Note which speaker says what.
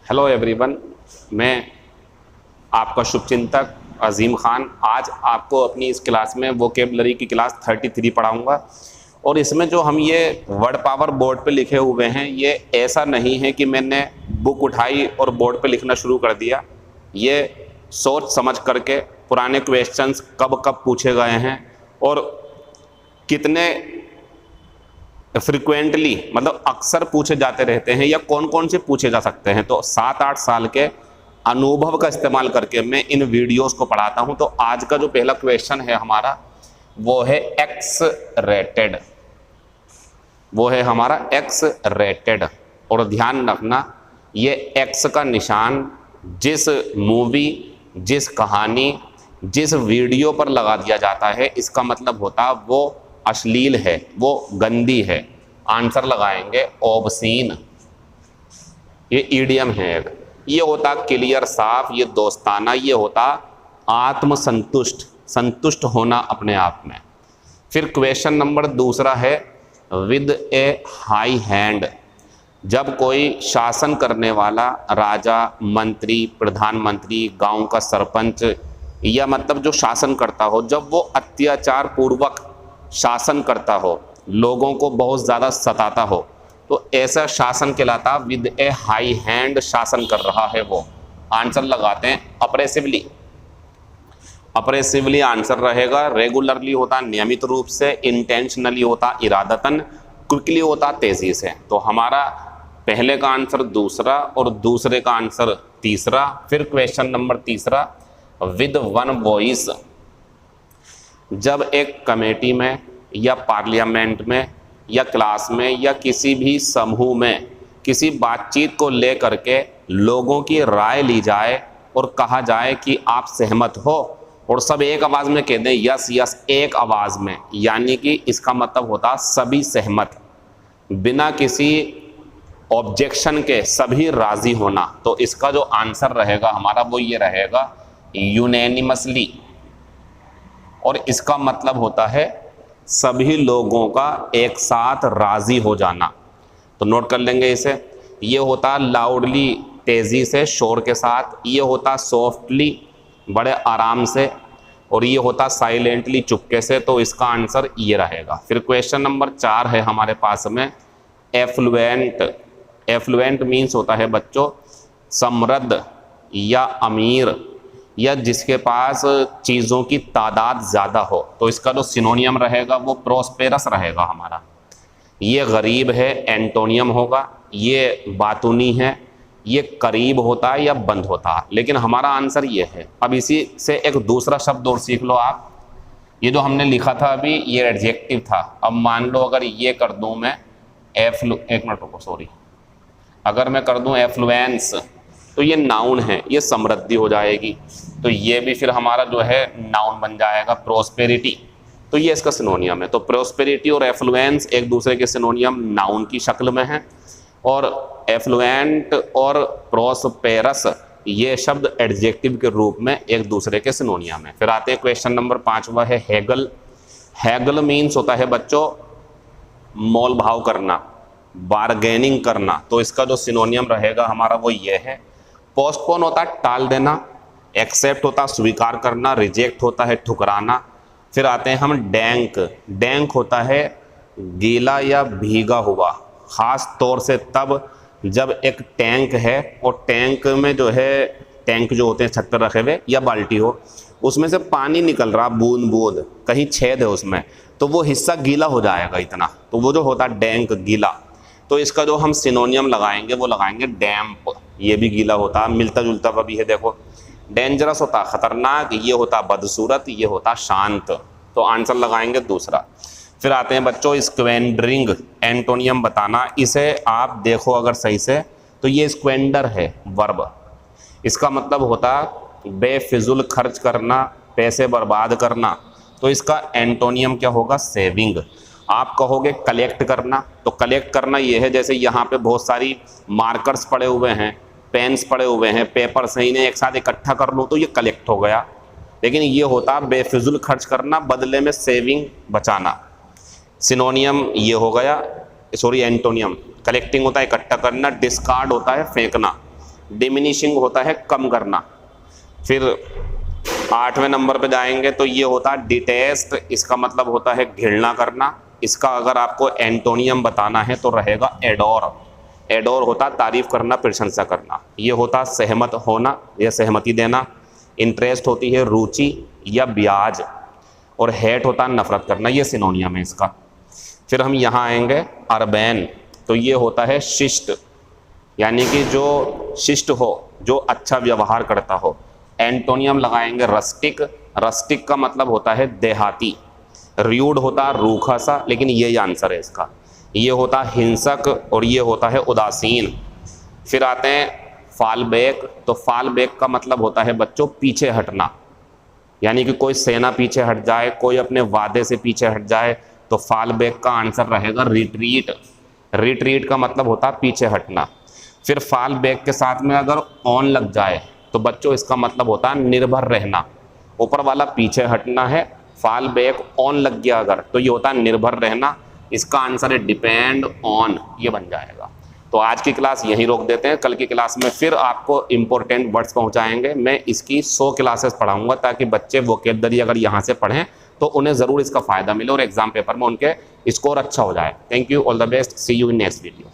Speaker 1: Hello everyone, मैं आपका शुभचिंतक अजीम खान आज आपको अपनी इस क्लास में वोकेबलरी की क्लास 33 पढ़ाऊंगा। और इसमें जो हम ये वर्ड पावर बोर्ड पे लिखे हुए हैं, ये ऐसा नहीं है कि मैंने बुक उठाई और बोर्ड पे लिखना शुरू कर दिया। ये सोच समझ करके पुराने क्वेश्चंस कब कब पूछे गए हैं और कितने फ्रिक्वेंटली मतलब अक्सर पूछे जाते रहते हैं या कौन कौन से पूछे जा सकते हैं, तो 7-8 साल के अनुभव का इस्तेमाल करके मैं इन वीडियोस को पढ़ाता हूं। तो आज का जो पहला क्वेश्चन है हमारा वो है एक्स रेटेड, वो है हमारा एक्स रेटेड। और ध्यान रखना, ये एक्स का निशान जिस मूवी, जिस कहानी, जिस वीडियो पर लगा दिया जाता है, इसका मतलब होता वो अश्लील है, वो गंदी है। आंसर लगाएंगे ऑब्सीन। ये ईडियम है एक। ये होता क्लियर, साफ, ये दोस्ताना, ये होता आत्मसंतुष्ट, संतुष्ट होना अपने आप में। फिर क्वेश्चन नंबर दूसरा है विद ए हाई हैंड। जब कोई शासन करने वाला राजा, मंत्री, प्रधानमंत्री, गांव का सरपंच या मतलब जो शासन करता हो, जब वो अत्याचार पूर्वक शासन करता हो, लोगों को बहुत ज़्यादा सताता हो, तो ऐसा शासन कहलाता विद ए हाई हैंड शासन कर रहा है वो। आंसर लगाते हैं अप्रेसिवली। अप्रेसिवली आंसर रहेगा। रेगुलरली होता नियमित रूप से, इंटेंशनली होता इरादतन, क्विकली होता तेजी से। तो हमारा पहले का आंसर दूसरा और दूसरे का आंसर तीसरा। फिर क्वेश्चन नंबर तीसरा विद वन वॉइस। जब एक कमेटी में या पार्लियामेंट में या क्लास में या किसी भी समूह में किसी बातचीत को लेकर के लोगों की राय ली जाए और कहा जाए कि आप सहमत हो, और सब एक आवाज़ में कह दें यस यस, एक आवाज़ में, यानी कि इसका मतलब होता सभी सहमत, बिना किसी ऑब्जेक्शन के सभी राजी होना। तो इसका जो आंसर रहेगा हमारा वो ये रहेगा यूनैनिमसली। और इसका मतलब होता है सभी लोगों का एक साथ राजी हो जाना। तो नोट कर लेंगे इसे। ये होता लाउडली, तेज़ी से, शोर के साथ। ये होता सॉफ्टली, बड़े आराम से। और ये होता साइलेंटली, चुपके से। तो इसका आंसर ये रहेगा। फिर क्वेश्चन नंबर 4 है हमारे पास में एफ्लुएंट। एफ्लुएंट मीन्स होता है बच्चों समृद्ध या अमीर या जिसके पास चीज़ों की तादाद ज़्यादा हो। तो इसका जो सिनोनियम रहेगा वो प्रोस्पेरस रहेगा हमारा। ये गरीब है, एंटोनियम होगा। ये बातूनी है, ये करीब होता है या बंद होता है। लेकिन हमारा आंसर ये है। अब इसी से एक दूसरा शब्द और सीख लो आप। ये जो हमने लिखा था अभी, ये एडजेक्टिव था। अब मान लो अगर ये कर दूँ मैं एक मिनट रुको, सॉरी, अगर मैं कर दूँ एफ्लुएंस, तो ये नाउन है, ये समृद्धि हो जाएगी। तो ये भी फिर हमारा जो है नाउन बन जाएगा प्रोस्पेरिटी। तो ये इसका सिनोनियम है। तो प्रोस्पेरिटी और एफ्लुएंस एक दूसरे के सिनोनियम नाउन की शक्ल में है, और एफ्लुएंट और प्रोस्पेरस ये शब्द एडजेक्टिव के रूप में एक दूसरे के सिनोनियम है। फिर आते हैं क्वेश्चन नंबर 5, वह है हैगल। हैगल मीन्स होता है बच्चों मोल भाव करना, बार्गेनिंग करना। तो इसका जो सिनोनियम रहेगा हमारा वो ये है। पोस्टपोन होता है टाल देना, एक्सेप्ट होता है स्वीकार करना, रिजेक्ट होता है ठुकराना। फिर आते हैं हम डैंक। डैंक होता है गीला या भीगा हुआ, ख़ास तौर से तब जब एक टैंक है और टैंक में जो है, टैंक जो होते हैं छत पर रखे हुए या बाल्टी हो, उसमें से पानी निकल रहा बूंद बूंद, कहीं छेद है उसमें, तो वो हिस्सा गीला हो जाएगा इतना। तो वो जो होता है डैंक, गीला। तो इसका जो हम सिनोनियम लगाएंगे वो लगाएंगे डैम्प। ये भी गीला होता है, मिलता जुलता का भी है। देखो, डेंजरस होता खतरनाक, ये होता बदसूरत, ये होता शांत। तो आंसर लगाएंगे दूसरा। फिर आते हैं बच्चों स्क्वेंडरिंग। एंटोनियम बताना, इसे आप देखो अगर सही से, तो ये स्क्वेंडर है वर्ब। इसका मतलब होता बेफिजुल खर्च करना, पैसे बर्बाद करना। तो इसका एंटोनियम क्या होगा? सेविंग। आप कहोगे कलेक्ट करना, तो कलेक्ट करना ये है जैसे यहाँ पे बहुत सारी मार्कर्स पड़े हुए हैं, पेन्स पड़े हुए हैं, पेपर्स हैं, इन्हें एक साथ इकट्ठा कर लूँ तो ये कलेक्ट हो गया। लेकिन ये होता बेफिजुल खर्च करना, बदले में सेविंग, बचाना। सिनोनियम ये हो गया, सॉरी एंटोनियम। कलेक्टिंग होता है इकट्ठा करना, डिस्कार्ड होता है फेंकना। डिमिनिशिंग होता है कम करना। फिर 8वें नंबर पे जाएंगे तो ये होता है डिटेस्ट, इसका मतलब होता है घृणा करना। इसका अगर आपको एंटोनियम बताना है तो रहेगा एडोर। एडोर होता तारीफ करना, प्रशंसा करना। ये होता सहमत होना या सहमति देना। इंटरेस्ट होती है रुचि या ब्याज, और हेट होता नफरत करना। ये सिनोनियम है इसका। फिर हम यहाँ आएंगे अर्बैन, तो ये होता है शिष्ट, यानी कि जो शिष्ट हो, जो अच्छा व्यवहार करता हो। एंटोनियम लगाएंगे रस्टिक। रस्टिक का मतलब होता है देहाती। र्यूड होता रूखा सा, लेकिन ये आंसर है इसका। ये होता हिंसक और ये होता है उदासीन। फिर आते हैं फाल बैक, तो फाल बैक का मतलब होता है बच्चों पीछे हटना, यानी कि कोई सेना पीछे हट जाए, कोई अपने वादे से पीछे हट जाए, तो फाल बैक का आंसर रहेगा रिट्रीट। रिट्रीट का मतलब होता है पीछे हटना। फिर फाल बैक के साथ में अगर ऑन लग जाए तो बच्चों इसका मतलब होता है निर्भर रहना। ऊपर वाला पीछे हटना है, फाल बैक ऑन लग गया अगर तो ये होता है निर्भर रहना। इसका आंसर है डिपेंड ऑन, ये बन जाएगा। तो आज की क्लास यहीं रोक देते हैं। कल की क्लास में फिर आपको इंपॉर्टेंट वर्ड्स पहुंचाएंगे। मैं इसकी 100 क्लासेस पढ़ाऊंगा ताकि बच्चे वोकैबुलरी अगर यहाँ से पढ़ें तो उन्हें ज़रूर इसका फ़ायदा मिले और एग्जाम पेपर में उनके स्कोर अच्छा हो जाए। Thank you, all the best, see you in next video.